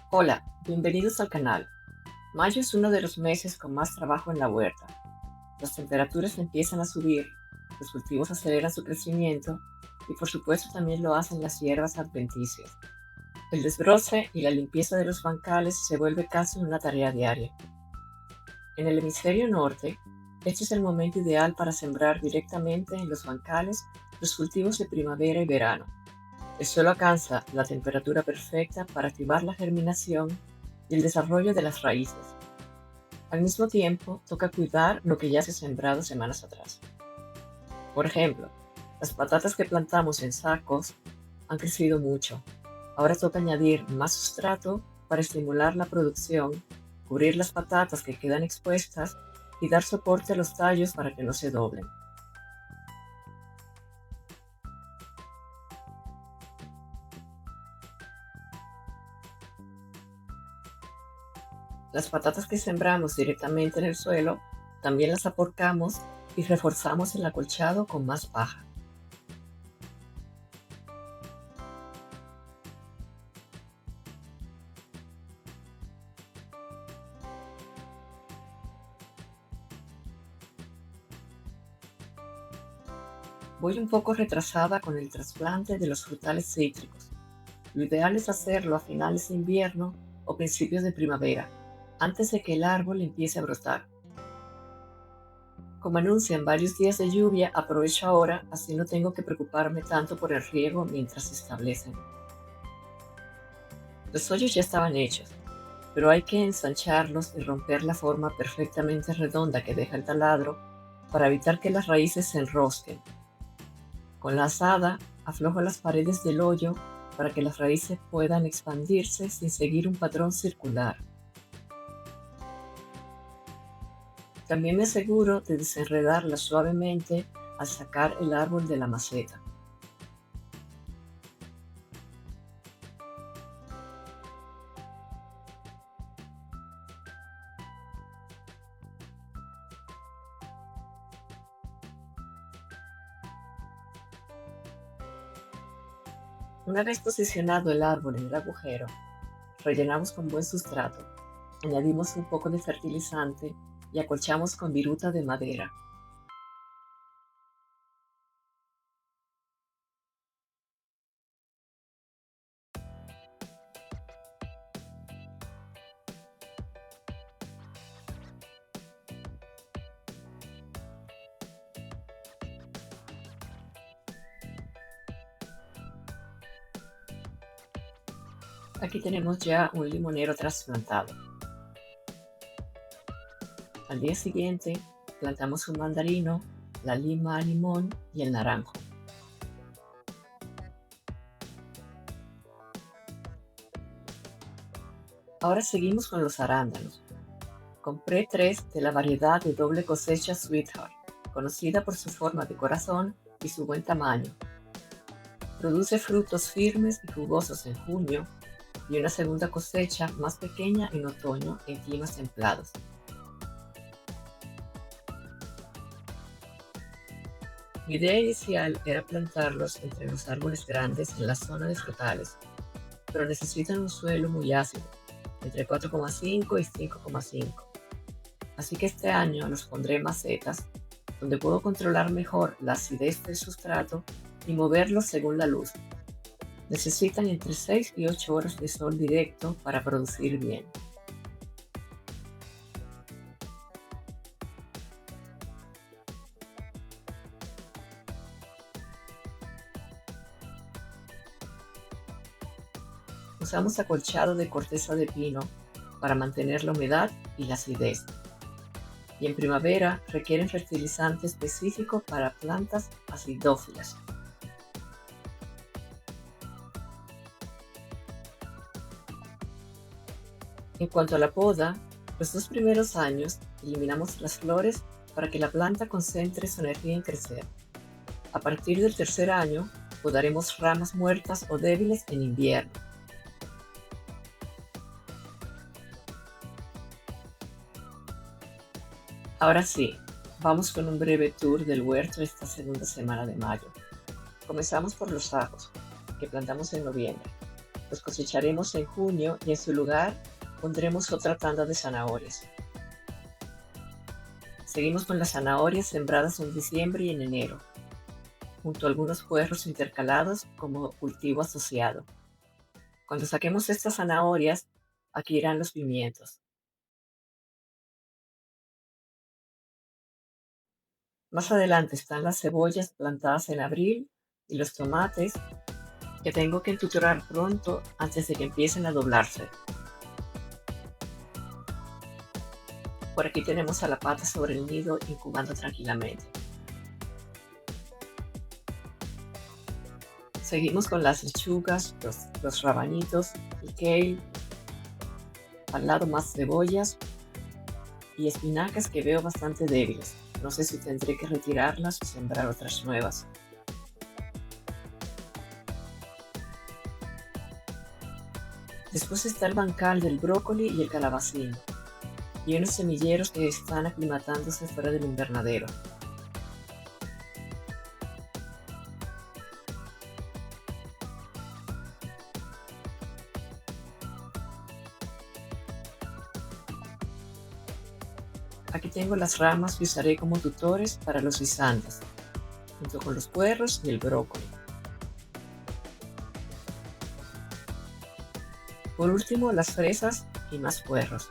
Hola, bienvenidos al canal. Mayo es uno de los meses con más trabajo en la huerta. Las temperaturas empiezan a subir, los cultivos aceleran su crecimiento y por supuesto también lo hacen las hierbas adventicias. El desbroce y la limpieza de los bancales se vuelve casi una tarea diaria. En el hemisferio norte, este es el momento ideal para sembrar directamente en los bancales los cultivos de primavera y verano. El suelo alcanza la temperatura perfecta para activar la germinación y el desarrollo de las raíces. Al mismo tiempo, toca cuidar lo que ya se ha sembrado semanas atrás. Por ejemplo, las patatas que plantamos en sacos han crecido mucho. Ahora toca añadir más sustrato para estimular la producción, cubrir las patatas que quedan expuestas y dar soporte a los tallos para que no se doblen. Las patatas que sembramos directamente en el suelo también las aporcamos y reforzamos el acolchado con más paja. Voy un poco retrasada con el trasplante de los frutales cítricos. Lo ideal es hacerlo a finales de invierno o principios de primavera, antes de que el árbol empiece a brotar. Como anuncian varios días de lluvia, aprovecho ahora, así no tengo que preocuparme tanto por el riego mientras se establecen. Los hoyos ya estaban hechos, pero hay que ensancharlos y romper la forma perfectamente redonda que deja el taladro para evitar que las raíces se enrosquen. Con la azada aflojo las paredes del hoyo para que las raíces puedan expandirse sin seguir un patrón circular. También me aseguro de desenredarlas suavemente al sacar el árbol de la maceta. Una vez posicionado el árbol en el agujero, rellenamos con buen sustrato, añadimos un poco de fertilizante y acolchamos con viruta de madera. Aquí tenemos ya un limonero trasplantado. Al día siguiente, plantamos un mandarino, la lima limón y el naranjo. Ahora seguimos con los arándanos. Compré tres de la variedad de doble cosecha Sweetheart, conocida por su forma de corazón y su buen tamaño. Produce frutos firmes y jugosos en junio y una segunda cosecha más pequeña en otoño en climas templados. Mi idea inicial era plantarlos entre los árboles grandes en la zona de frutales, pero necesitan un suelo muy ácido, entre 4,5 y 5,5. Así que este año los pondré en macetas, donde puedo controlar mejor la acidez del sustrato y moverlos según la luz. Necesitan entre 6 y 8 horas de sol directo para producir bien. Usamos acolchado de corteza de pino para mantener la humedad y la acidez. Y en primavera requieren fertilizante específico para plantas acidófilas. En cuanto a la poda, los 2 primeros años eliminamos las flores para que la planta concentre su energía en crecer. A partir del tercer año, podaremos ramas muertas o débiles en invierno. Ahora sí, vamos con un breve tour del huerto esta segunda semana de mayo. Comenzamos por los ajos, que plantamos en noviembre. Los cosecharemos en junio y en su lugar pondremos otra tanda de zanahorias. Seguimos con las zanahorias sembradas en diciembre y en enero, junto a algunos puerros intercalados como cultivo asociado. Cuando saquemos estas zanahorias, aquí irán los pimientos. Más adelante están las cebollas plantadas en abril y los tomates que tengo que entuturar pronto antes de que empiecen a doblarse. Por aquí tenemos a la pata sobre el nido incubando tranquilamente. Seguimos con las lechugas, los rabanitos, el kale, al lado más cebollas y espinacas que veo bastante débiles. No sé si tendré que retirarlas o sembrar otras nuevas. Después está el bancal del brócoli y el calabacín, y unos semilleros que están aclimatándose fuera del invernadero. Aquí tengo las ramas que usaré como tutores para los guisantes, junto con los puerros y el brócoli. Por último, las fresas y más puerros.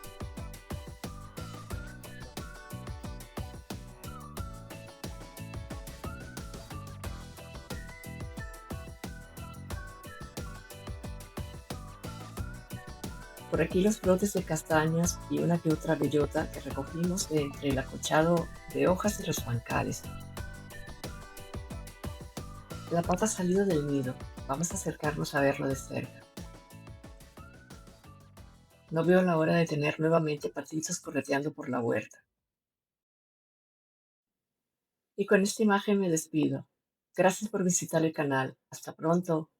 Por aquí los brotes de castañas y una que otra bellota que recogimos de entre el acochado de hojas de los bancales. La pata ha salido del nido. Vamos a acercarnos a verlo de cerca. No veo la hora de tener nuevamente patitos correteando por la huerta. Y con esta imagen me despido. Gracias por visitar el canal. Hasta pronto.